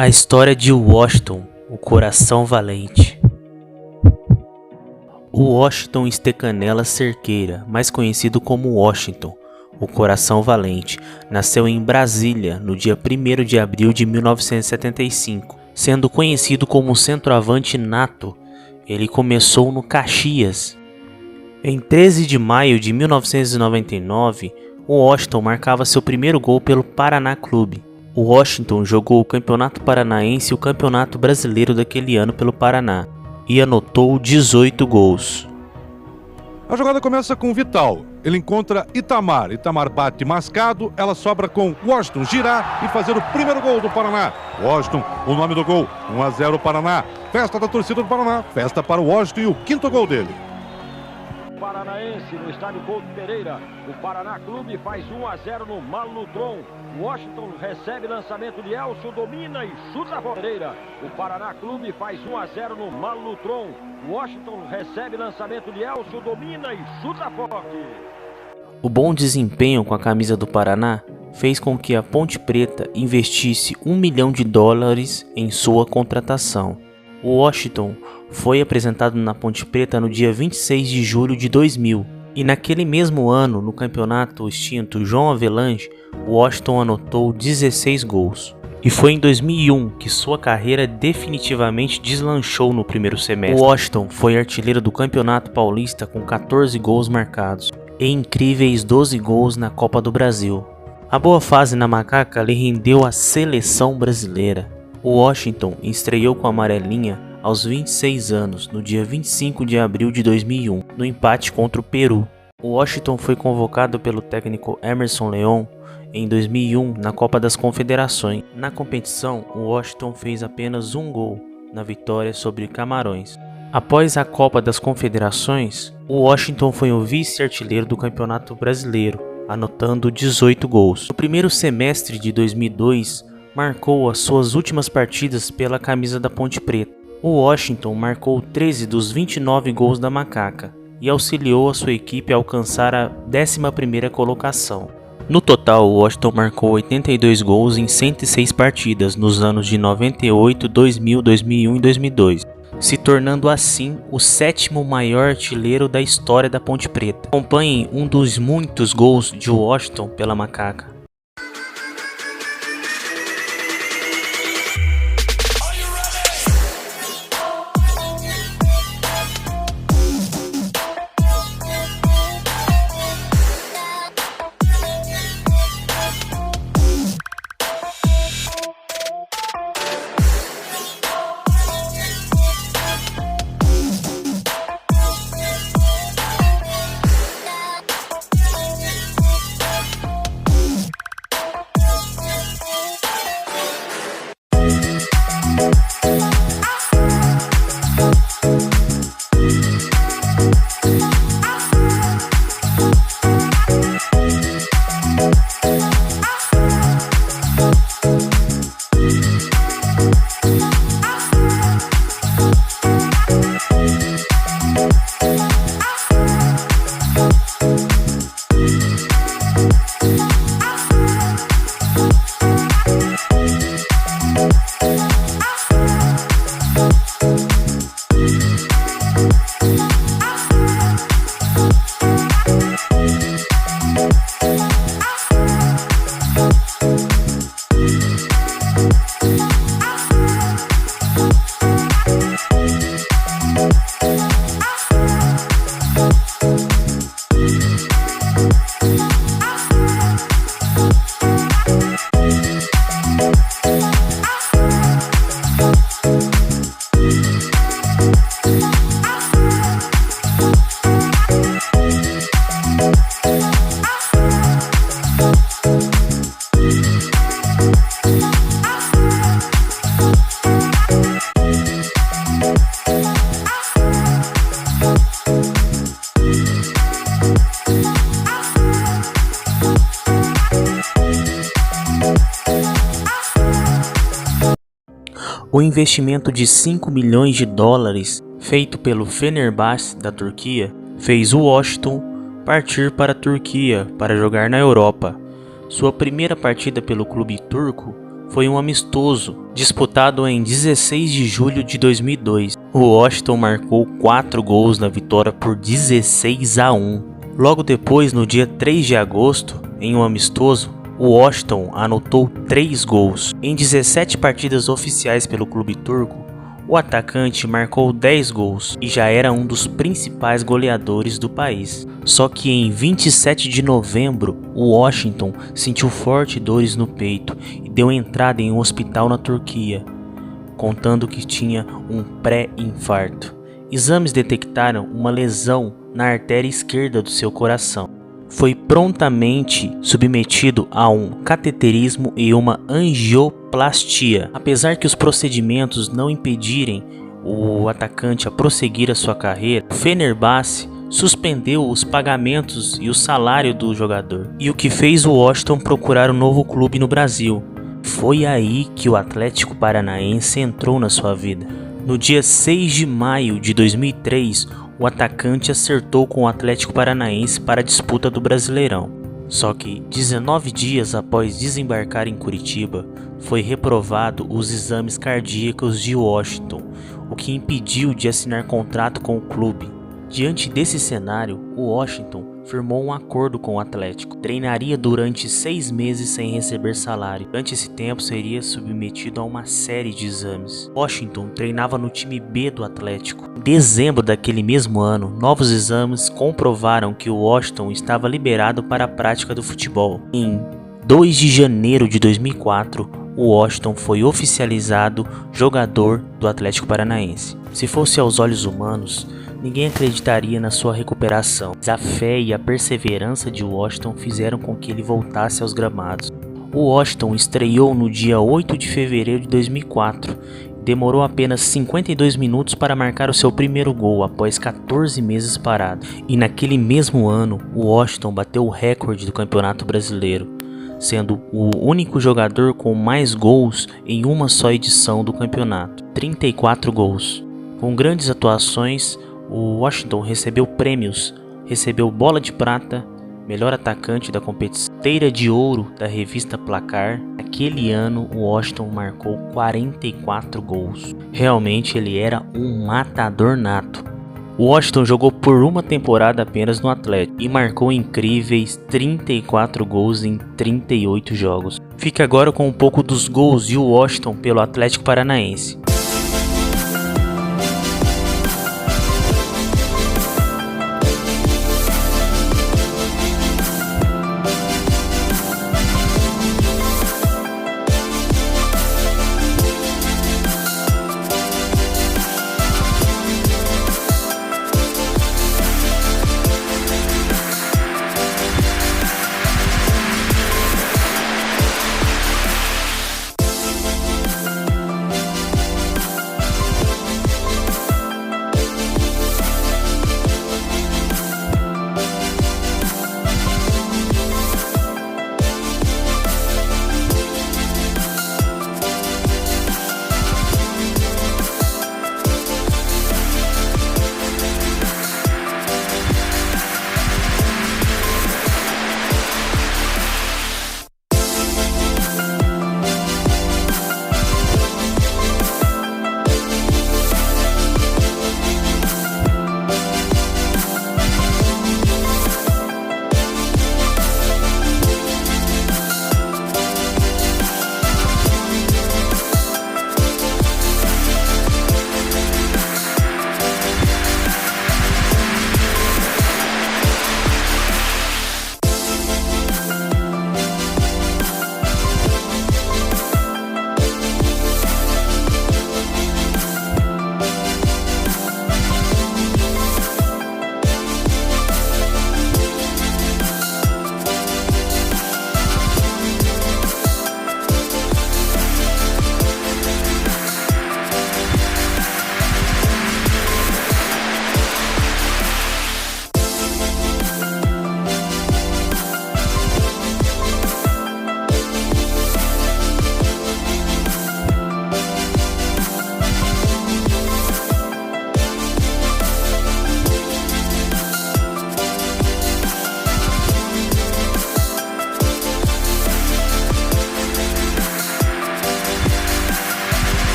A história de Washington, o coração valente. O Washington Stecanella Cerqueira, mais conhecido como Washington, o coração valente, nasceu em Brasília no dia 1º de abril de 1975. Sendo conhecido como centroavante nato, ele começou no Caxias. Em 13 de maio de 1999, o Washington marcava seu primeiro gol pelo Paraná Clube. O Washington jogou o Campeonato Paranaense e o Campeonato Brasileiro daquele ano pelo Paraná e anotou 18 gols. A jogada começa com Vital, ele encontra Itamar bate mascado, ela sobra com Washington girar e fazer o primeiro gol do Paraná. Washington, o nome do gol, 1-0 Paraná, festa da torcida do Paraná, festa para o Washington e o 5º gol dele. Paranaense no estádio Couto Pereira, o Paraná Clube faz 1-0 no Malutron. Washington recebe lançamento de Elcio, domina e chuta a Pereira. O Paraná Clube faz 1-0 no Malutron. Washington recebe lançamento de Elcio, domina e chuta forte. O bom desempenho com a camisa do Paraná fez com que a Ponte Preta investisse $1 milhão em sua contratação. O Washington foi apresentado na Ponte Preta no dia 26 de julho de 2000. E naquele mesmo ano, no campeonato extinto João Avelange, o Washington anotou 16 gols. E foi em 2001 que sua carreira definitivamente deslanchou no primeiro semestre. O Washington foi artilheiro do Campeonato Paulista com 14 gols marcados e incríveis 12 gols na Copa do Brasil. A boa fase na Macaca lhe rendeu a seleção brasileira. O Washington estreou com a amarelinha aos 26 anos, no dia 25 de abril de 2001, no empate contra o Peru. O Washington foi convocado pelo técnico Emerson Leão em 2001 na Copa das Confederações. Na competição, o Washington fez apenas um gol na vitória sobre Camarões. Após a Copa das Confederações, o Washington foi o vice-artilheiro do Campeonato Brasileiro, anotando 18 gols. No primeiro semestre de 2002, marcou as suas últimas partidas pela camisa da Ponte Preta. O Washington marcou 13 dos 29 gols da Macaca e auxiliou a sua equipe a alcançar a 11ª colocação. No total, o Washington marcou 82 gols em 106 partidas nos anos de 98, 2000, 2001 e 2002, se tornando assim o 7º maior artilheiro da história da Ponte Preta. Acompanhem um dos muitos gols de Washington pela Macaca. O investimento de $5 milhões feito pelo Fenerbahçe da Turquia fez o Washington partir para a Turquia para jogar na Europa. Sua primeira partida pelo clube turco foi um amistoso disputado em 16 de julho de 2002. O Washington marcou 4 gols na vitória por 16-1. Logo depois, no dia 3 de agosto, em um amistoso, o Washington anotou 3 gols. Em 17 partidas oficiais pelo clube turco, o atacante marcou 10 gols e já era um dos principais goleadores do país. Só que em 27 de novembro, o Washington sentiu fortes dores no peito e deu entrada em um hospital na Turquia, contando que tinha um pré-infarto. Exames detectaram uma lesão na artéria esquerda do seu coração. Foi prontamente submetido a um cateterismo e uma angioplastia. Apesar que os procedimentos não impedirem o atacante a prosseguir a sua carreira, o Fenerbahçe suspendeu os pagamentos e o salário do jogador, e o que fez o Washington procurar um novo clube no Brasil. Foi aí que o Atlético Paranaense entrou na sua vida. No dia 6 de maio de 2003, o atacante acertou com o Atlético Paranaense para a disputa do Brasileirão. Só que 19 dias após desembarcar em Curitiba, foi reprovado os exames cardíacos de Washington, o que impediu de assinar contrato com o clube. Diante desse cenário, o Washington firmou um acordo com o Atlético. Treinaria durante 6 meses sem receber salário. Durante esse tempo, seria submetido a uma série de exames. Washington treinava no time B do Atlético. Em dezembro daquele mesmo ano, novos exames comprovaram que o Washington estava liberado para a prática do futebol. Em 2 de janeiro de 2004, o Washington foi oficializado jogador do Atlético Paranaense. Se fosse aos olhos humanos, ninguém acreditaria na sua recuperação, mas a fé e a perseverança de Washington fizeram com que ele voltasse aos gramados. O Washington estreou no dia 8 de fevereiro de 2004 e demorou apenas 52 minutos para marcar o seu primeiro gol após 14 meses parado. E naquele mesmo ano, o Washington bateu o recorde do Campeonato Brasileiro, sendo o único jogador com mais gols em uma só edição do campeonato, 34 gols. Com grandes atuações, o Washington recebeu prêmios, recebeu bola de prata, melhor atacante da competição, teira de ouro da revista Placar. Naquele ano, o Washington marcou 44 gols. Realmente ele era um matador nato. O Washington jogou por uma temporada apenas no Atlético e marcou incríveis 34 gols em 38 jogos. Fique agora com um pouco dos gols de Washington pelo Atlético Paranaense.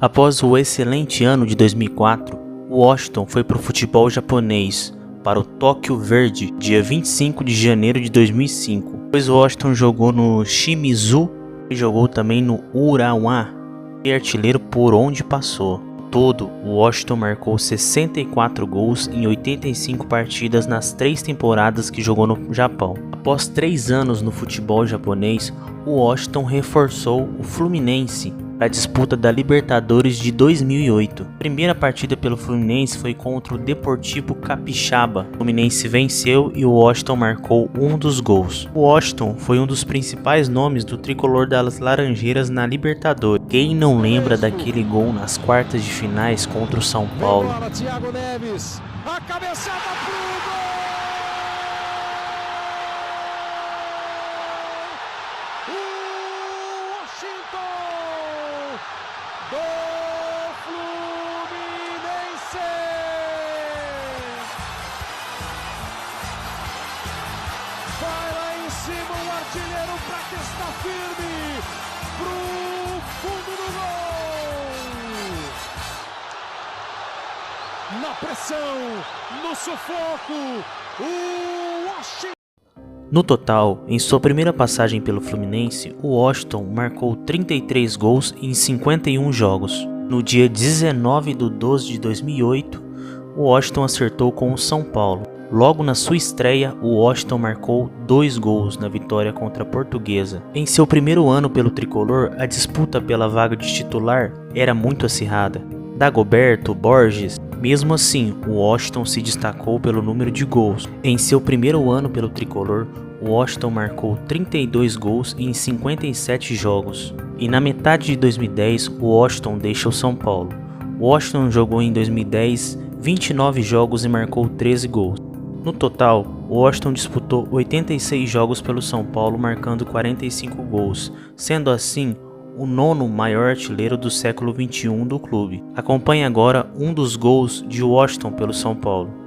Após o excelente ano de 2004, o Washington foi para o futebol japonês, para o Tóquio Verde, dia 25 de janeiro de 2005. Depois o Washington jogou no Shimizu e jogou também no Urawa, e artilheiro por onde passou. Todo, o Washington marcou 64 gols em 85 partidas nas 3 temporadas que jogou no Japão. Após 3 anos no futebol japonês, o Washington reforçou o Fluminense para a disputa da Libertadores de 2008. A primeira partida pelo Fluminense foi contra o Deportivo Capixaba. O Fluminense venceu e o Washington marcou um dos gols. O Washington foi um dos principais nomes do tricolor das Laranjeiras na Libertadores. Quem não lembra daquele gol nas quartas de finais contra o São Paulo? Thiago Neves, a cabeçada pro gol! Do Fluminense! Vai lá em cima o artilheiro para testar firme pro fundo do gol! Na pressão, no sufoco, o Washington. No total, em sua primeira passagem pelo Fluminense, o Washington marcou 33 gols em 51 jogos. No dia 19 de 12 de 2008, o Washington acertou com o São Paulo. Logo na sua estreia, o Washington marcou 2 gols na vitória contra a Portuguesa. Em seu primeiro ano pelo tricolor, a disputa pela vaga de titular era muito acirrada. Dagoberto, Borges. Mesmo assim, o Washington se destacou pelo número de gols. Em seu primeiro ano pelo tricolor, o Washington marcou 32 gols em 57 jogos. E na metade de 2010, o Washington deixa o São Paulo. O Washington jogou em 2010 29 jogos e marcou 13 gols. No total, o Washington disputou 86 jogos pelo São Paulo, marcando 45 gols, sendo assim o 9º maior artilheiro do século XXI do clube. Acompanhe agora um dos gols de Washington pelo São Paulo.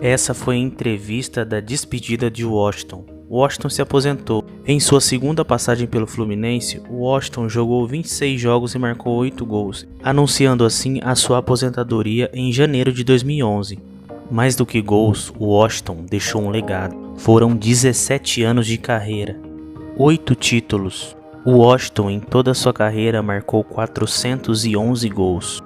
Essa foi a entrevista da despedida de Washington. Washington se aposentou. Em sua segunda passagem pelo Fluminense, Washington jogou 26 jogos e marcou 8 gols, anunciando assim a sua aposentadoria em janeiro de 2011. Mais do que gols, Washington deixou um legado. Foram 17 anos de carreira, 8 títulos. Washington em toda a sua carreira marcou 411 gols.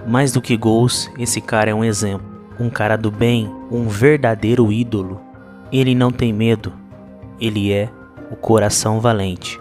Mais do que gols, esse cara é um exemplo. Um cara do bem, um verdadeiro ídolo. Ele não tem medo, ele é o coração valente.